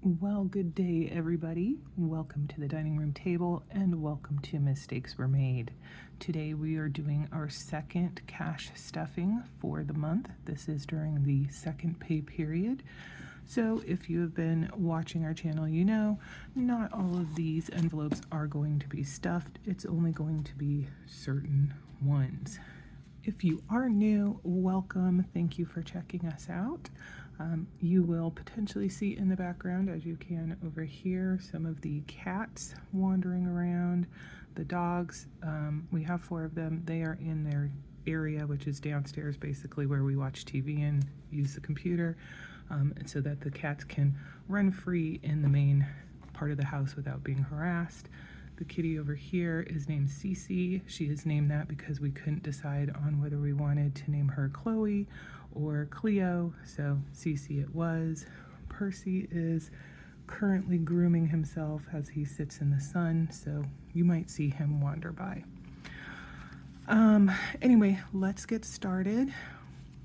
Well, good day, everybody. Welcome to the dining room table and welcome to Mistakes Were Made. Today we are doing our second cash stuffing for the month. This is during the second pay period. So if you have been watching our channel, you know not all of these envelopes are going to be stuffed. It's only going to be certain ones. If you are new, welcome. Thank you for checking us out. You will potentially see in the background, as you can over here, some of the cats wandering around, the dogs. We have 4 of them. They are in their area, which is downstairs, basically where we watch TV and use the computer, and so that the cats can run free in the main part of the house without being harassed. The kitty over here is named Cece. She is named that because we couldn't decide on whether we wanted to name her Chloe or Cleo, so Cece it was. Percy is currently grooming himself as he sits in the sun, so you might see him wander by. Anyway, let's get started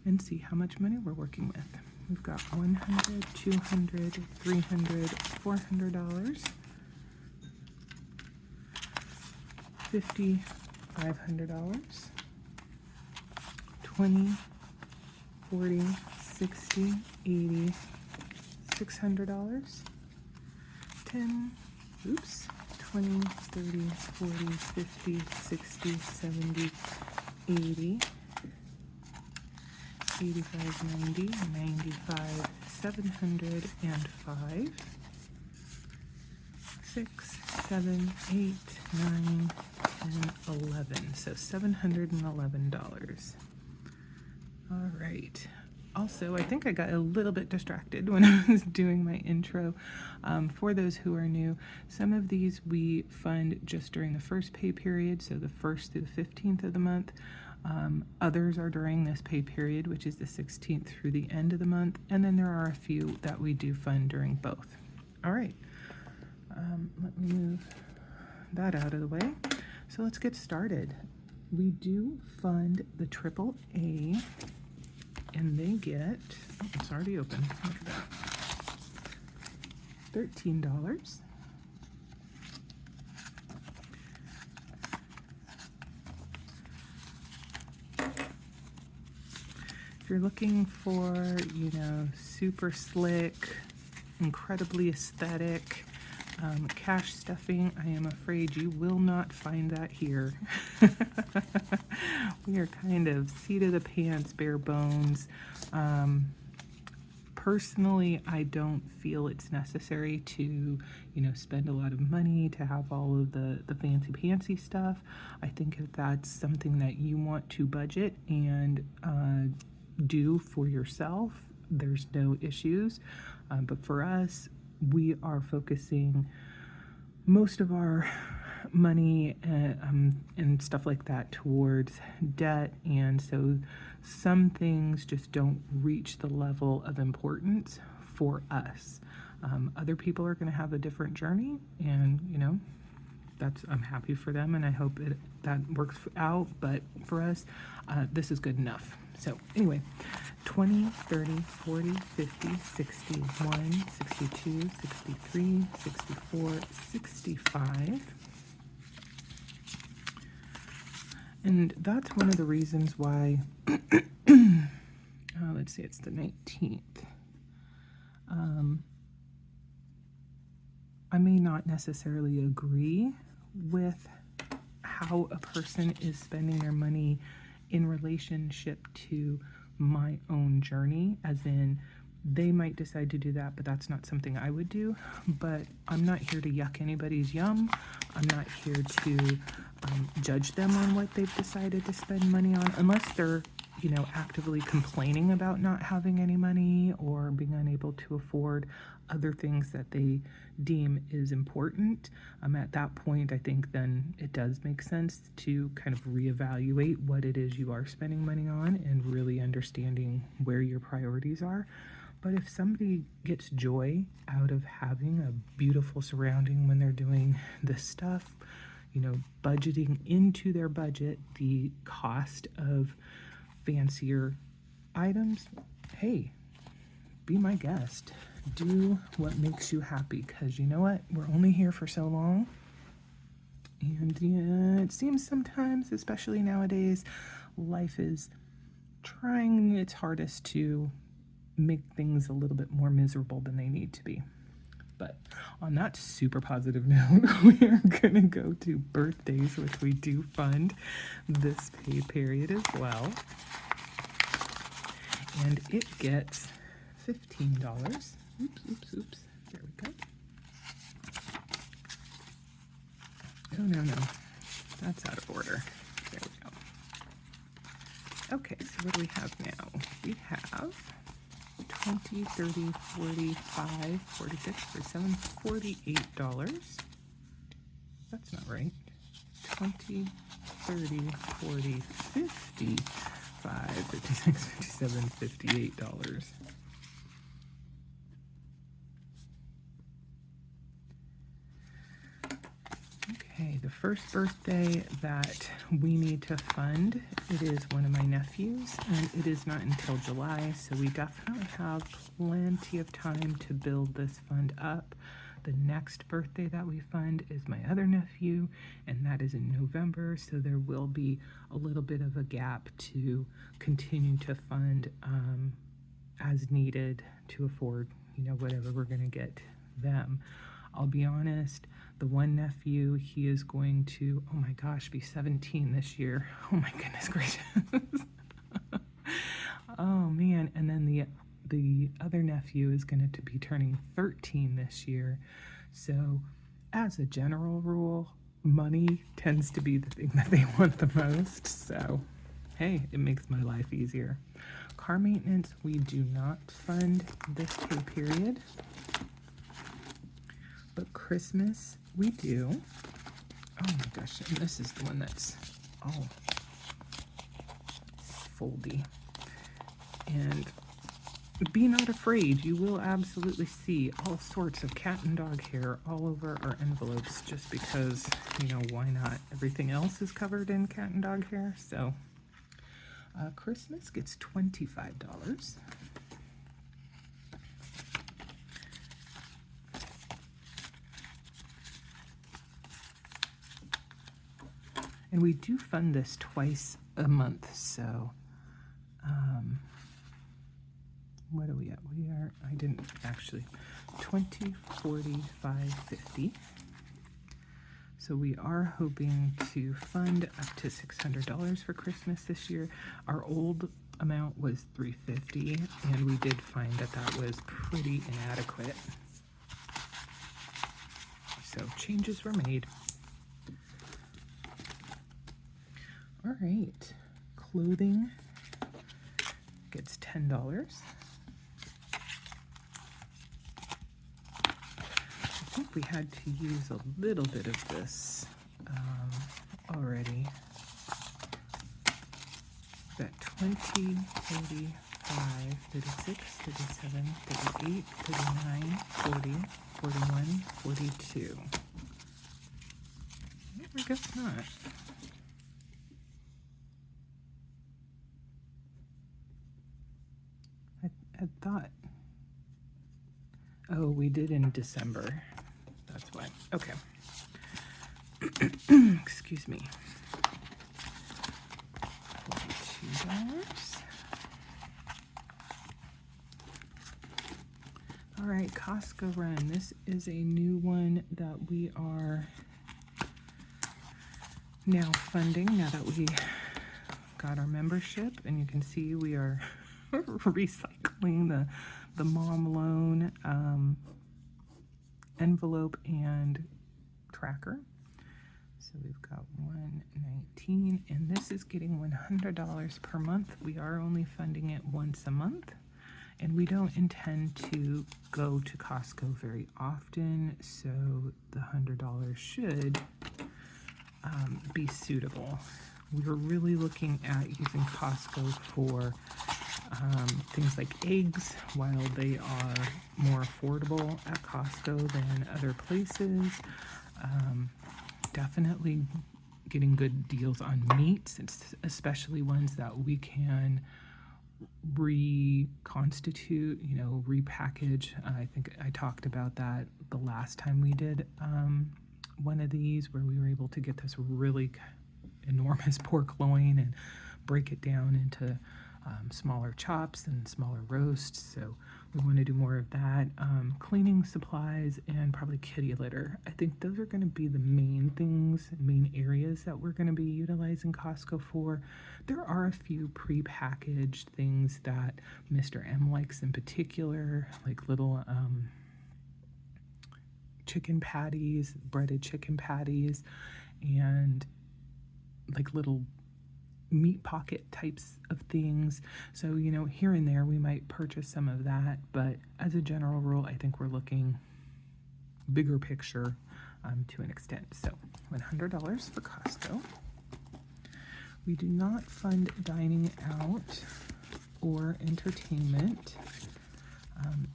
and see how much money we're working with. We've got $100, $200, $300, $400. $50, $500, $20, $40, $60, $80, $600, $10, oops, $20, $30, $40, $50, $60, $70, $80, $85, $90, $95, $705, 6, 7, 8, 9, 10, 11. So $711. All right. Also, I think I got a little bit distracted when I was doing my intro. For those who are new, some of these we fund just during the first pay period, so the 1st through the 15th of the month. Others are during this pay period, which is the 16th through the end of the month. And then there are a few that we do fund during both. All right. Let me move that out of the way. So let's get started. We do fund the AAA, and they get, oh, it's already open. Look at that. $13. If you're looking for, super slick, incredibly aesthetic, cash stuffing, I am afraid you will not find that here. We are kind of seat of the pants, bare bones. Personally, I don't feel it's necessary to, spend a lot of money to have all of the fancy stuff. I think if that's something that you want to budget and do for yourself, there's no issues. But for us, we are focusing most of our money and stuff like that towards debt, and so some things just don't reach the level of importance for us. Other people are going to have a different journey, and I'm happy for them, and I hope that works out. But for us, this is good enough. So anyway, 20, 30, 40, 50, 61, 62, 63, 64, 65. And that's one of the reasons why, let's see, it's the 19th. I may not necessarily agree with how a person is spending their money in relationship to my own journey, as in they might decide to do that, but that's not something I would do. But I'm not here to yuck anybody's yum. I'm not here to judge them on what they've decided to spend money on, unless they're actively complaining about not having any money or being unable to afford other things that they deem is important. At that point, I think then it does make sense to kind of reevaluate what it is you are spending money on and really understanding where your priorities are. But if somebody gets joy out of having a beautiful surrounding when they're doing this stuff, budgeting into their budget the cost of fancier items, hey, be my guest. do what makes you happy, because you know what? We're only here for so long. And yeah, it seems sometimes, especially nowadays, life is trying its hardest to make things a little bit more miserable than they need to be. But on that super positive note, we are going to go to birthdays, which we do fund this pay period as well. And it gets $15. Oops. There we go. Oh, no. That's out of order. There we go. Okay, so what do we have now? We have 20, 30, 45, 46, 47, $48. That's not right. 20, 30, 40, 55, 56, 57, $58. Okay, the first birthday that we need to fund, it is one of my nephews, and it is not until July, so we definitely have plenty of time to build this fund up. The next birthday that we fund is my other nephew, and that is in November, so there will be a little bit of a gap to continue to fund as needed to afford, whatever we're going to get them. I'll be honest, the one nephew, he is going to, oh my gosh, be 17 this year. Oh my goodness gracious. Oh man, and then the other nephew is going to be turning 13 this year. So as a general rule, money tends to be the thing that they want the most. So hey, it makes my life easier. Car maintenance, we do not fund this pay period. But Christmas, we do. Oh my gosh, and this is the one that's all foldy. And be not afraid, you will absolutely see all sorts of cat and dog hair all over our envelopes, just because, why not? Everything else is covered in cat and dog hair. So Christmas gets $25. And we do fund this twice a month, so what are we at? I didn't actually, 20, 45, 50. So we are hoping to fund up to $600 for Christmas this year. Our old amount was $350, and we did find that was pretty inadequate. So changes were made. All right, clothing gets $10. I think we had to use a little bit of this already. We've got 20, 35, 36, 37, 38, 39, 40, 41, 42. I guess not. I thought, oh, we did in December. That's why. Okay. Excuse me. $42. All right, Costco Run. This is a new one that we are now funding, now that we got our membership, and you can see we are recycling the mom loan envelope and tracker. So we've got 119, and this is getting $100 per month. We are only funding it once a month, and we don't intend to go to Costco very often, so the $100 should be suitable. We were really looking at using Costco for things like eggs, while they are more affordable at Costco than other places. Definitely getting good deals on meats, especially ones that we can reconstitute, repackage. I think I talked about that the last time we did one of these, where we were able to get this really enormous pork loin and break it down into smaller chops and smaller roasts. So we want to do more of that. Cleaning supplies and probably kitty litter. I think those are going to be the main areas that we're going to be utilizing Costco for. There are a few pre-packaged things that Mr. M likes in particular, like little chicken patties, breaded chicken patties, and like little meat pocket types of things. So, here and there we might purchase some of that, but as a general rule, I think we're looking bigger picture to an extent. So $100 for Costco. We do not fund dining out or entertainment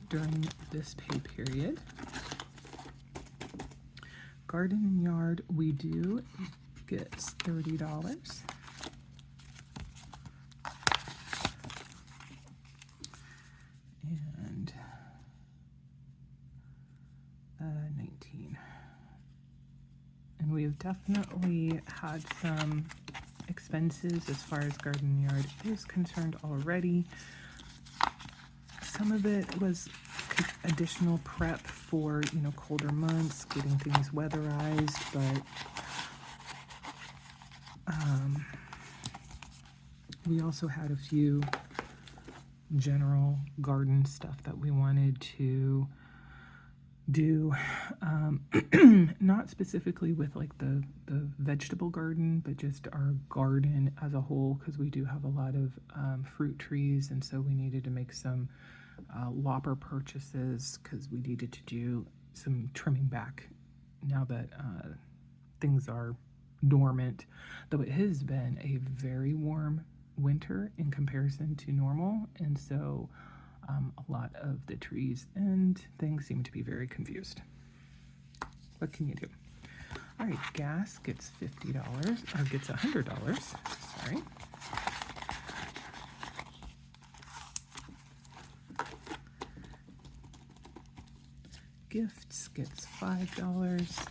during this pay period. Garden and yard, we do get $30. And 19. And we have definitely had some expenses as far as garden yard is concerned already. Some of it was additional prep for, colder months, getting things weatherized, but we also had a few general garden stuff that we wanted to do, not specifically with like the vegetable garden, but just our garden as a whole, because we do have a lot of fruit trees, and so we needed to make some lopper purchases because we needed to do some trimming back now that things are dormant, though it has been a very warm winter in comparison to normal, and so a lot of the trees and things seem to be very confused. What can you do? All right, gas gets $50, or gets $100, sorry. Gifts gets $5.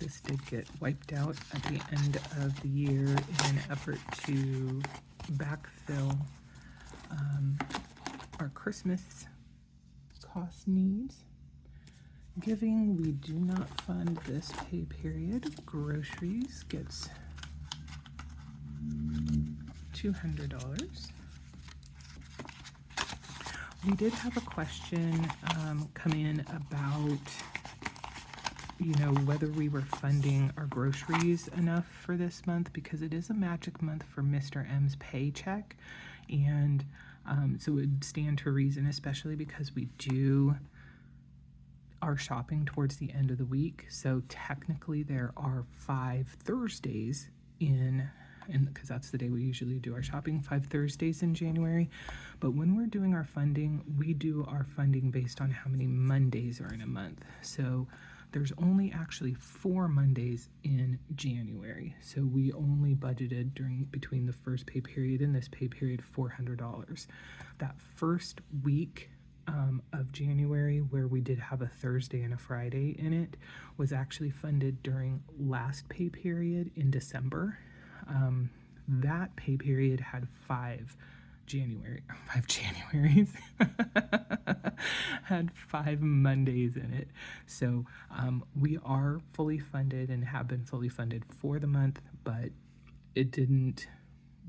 This did get wiped out at the end of the year in an effort to backfill our Christmas cost needs. Giving, we do not fund this pay period. Groceries gets $200. We did have a question come in about whether we were funding our groceries enough for this month, because it is a magic month for Mr. M's paycheck, and so it would stand to reason, especially because we do our shopping towards the end of the week. So technically there are 5 Thursdays because that's the day we usually do our shopping, 5 Thursdays in January. But when we're doing our funding, we do our funding based on how many Mondays are in a month. So there's only actually 4 Mondays in January. So we only budgeted between the first pay period and this pay period $400. That first week of January, where we did have a Thursday and a Friday in it, was actually funded during last pay period in December. That pay period had 5 Januaries, had 5 Mondays in it. So we are fully funded and have been fully funded for the month, but it didn't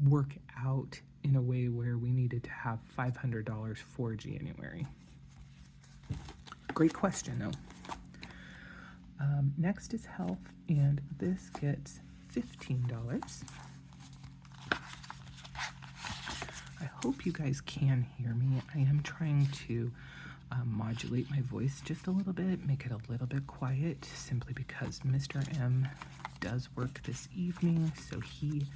work out in a way where we needed to have $500 for January. Great question, though. Next is health, and this gets $15. I hope you guys can hear me. I am trying to modulate my voice just a little bit, make it a little bit quiet, simply because Mr. M does work this evening, so he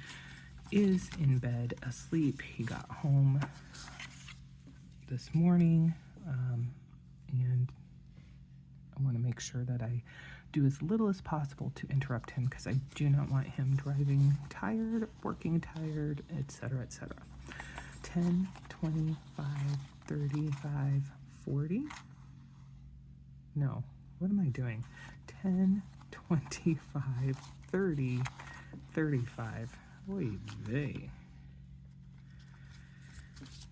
is in bed asleep. He got home this morning, and I want to make sure that I do as little as possible to interrupt him because I do not want him driving tired, working tired, etc., etc. 10, 25, 35, 40. No, what am I doing? 10, 25, 30, 35. Oy vey.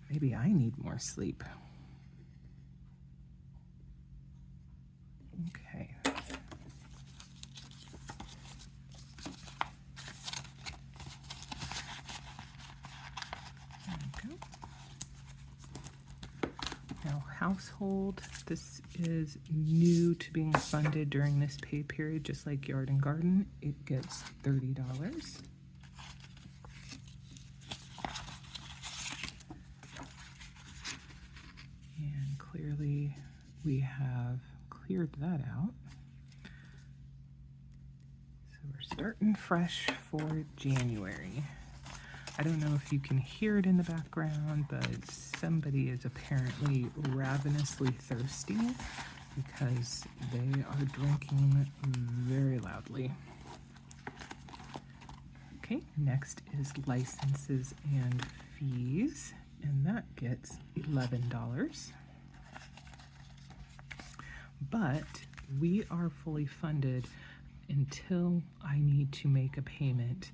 Maybe I need more sleep. Okay. There we go. Now, household, this is new to being funded during this pay period, just like yard and garden. It gets $30. And clearly we have cleared that out. So we're starting fresh for January. I don't know if you can hear it in the background, but somebody is apparently ravenously thirsty because they are drinking very loudly. Okay, next is licenses and fees, and that gets $11. But we are fully funded until I need to make a payment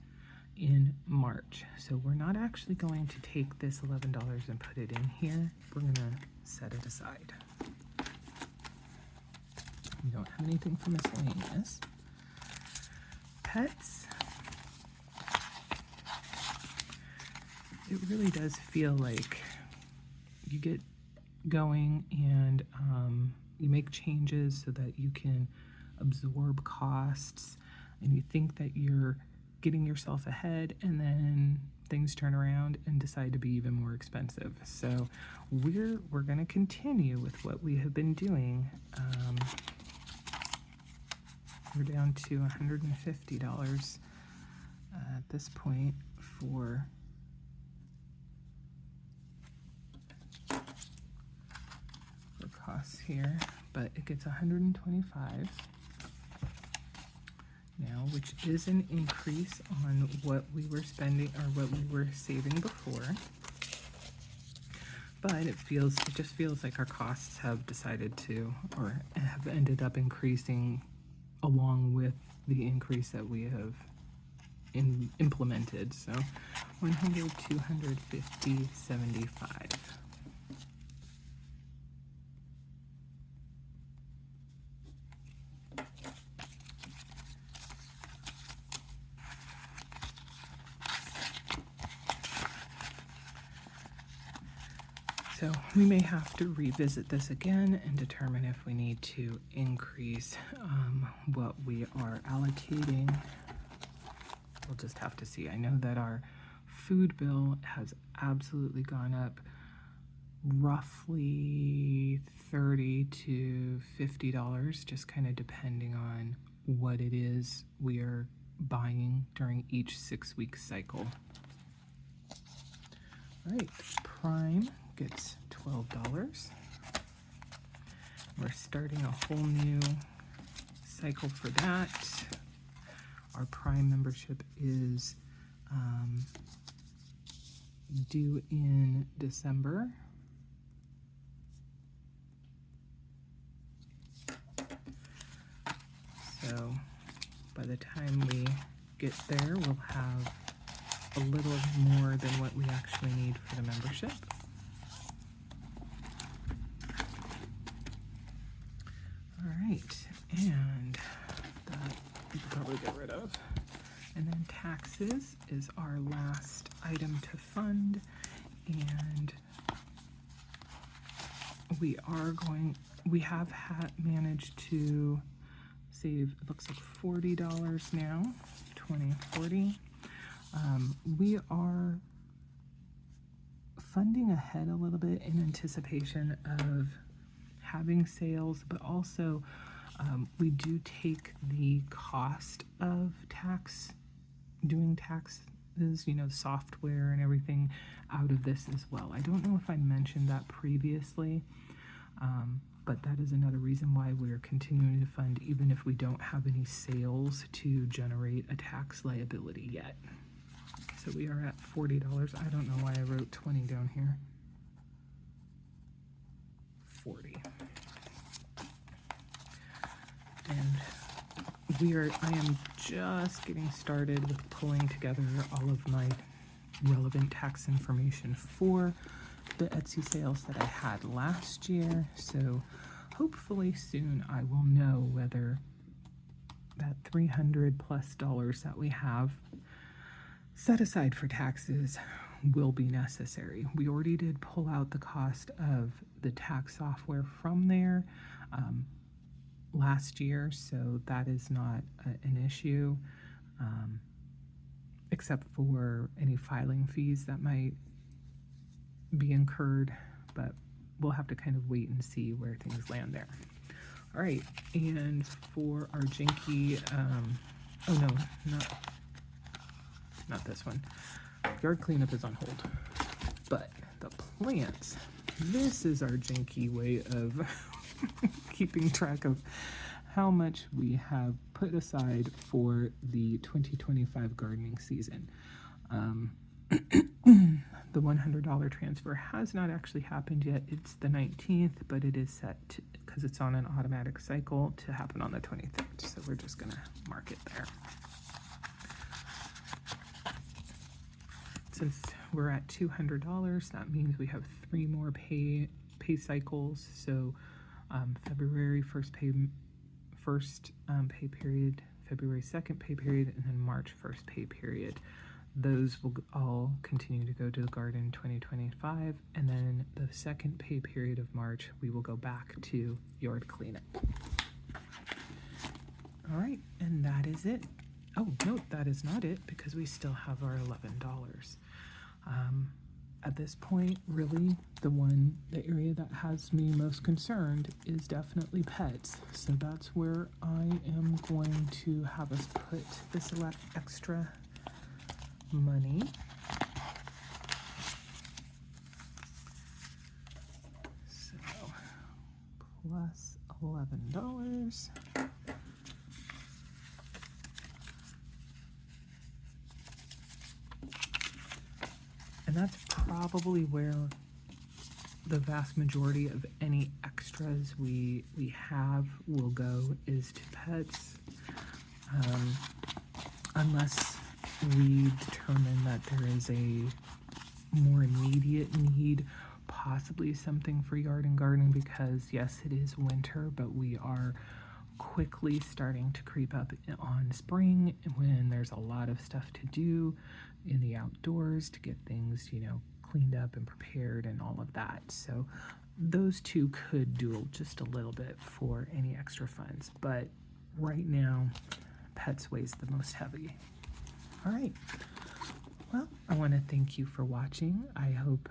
in March. So we're not actually going to take this $11 and put it in here. We're gonna set it aside. We don't have anything for miscellaneous. Pets. It really does feel like you get going and you make changes so that you can absorb costs, and you think that you're getting yourself ahead, and then things turn around and decide to be even more expensive. So we're going to continue with what we have been doing. We're down to $150 at this point for costs here, but it gets $125 now, which is an increase on what we were spending or what we were saving before. But it just feels like our costs have decided to, or have ended up increasing along with the increase that we have implemented. So 100, 250, 75. So we may have to revisit this again and determine if we need to increase what we are allocating. We'll just have to see. I know that our food bill has absolutely gone up roughly $30 to $50, just kind of depending on what it is we are buying during each 6-week cycle. All right, Prime gets $12. We're starting a whole new cycle for that. Our Prime membership is due in December. So by the time we get there, we'll have a little more than what we actually need for the membership. All right, and that we could probably get rid of. And then taxes is our last item to fund, and we have managed to save, it looks like $40 now, 20, 40. We are funding ahead a little bit in anticipation of having sales, but also we do take the cost of doing taxes, software and everything out of this as well. I don't know if I mentioned that previously, but that is another reason why we're continuing to fund, even if we don't have any sales to generate a tax liability yet. So we are at $40. I don't know why I wrote 20 down here. 40. And I am just getting started with pulling together all of my relevant tax information for the Etsy sales that I had last year. So hopefully soon I will know whether that $300+ that we have set aside for taxes will be necessary. We already did pull out the cost of the tax software from there last year, so that is not an issue, except for any filing fees that might be incurred, but we'll have to kind of wait and see where things land there. All right, and for our Jinky, oh no, not this one. Yard cleanup is on hold, but the plants, this is our Jinky way of keeping track of how much we have put aside for the 2025 gardening season. The $100 transfer has not actually happened yet. It's the 19th, but it is set because it's on an automatic cycle to happen on the 23rd. So we're just gonna mark it there. Since we're at $200, that means we have 3 more pay cycles. So February first pay period, February 2nd pay period, and then March 1st pay period. Those will all continue to go to the garden 2025, and then the 2nd pay period of March, we will go back to yard cleanup. All right, and that is it. Oh, no, that is not it, because we still have our $11. At this point, really, the area that has me most concerned is definitely pets. So that's where I am going to have us put this extra money. So plus $11. And that's probably where the vast majority of any extras we have will go, is to pets, unless we determine that there is a more immediate need, possibly something for yard and garden, because yes, it is winter, but we are quickly starting to creep up on spring, when there's a lot of stuff to do in the outdoors to get things, cleaned up and prepared and all of that. So those two could do just a little bit for any extra funds, but right now pets weighs the most heavy. All right, well, I want to thank you for watching. I hope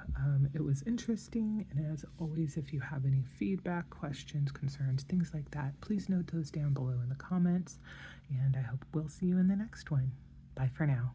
it was interesting, and as always, if you have any feedback, questions, concerns, things like that, please note those down below in the comments, and I hope we'll see you in the next one. Bye for now.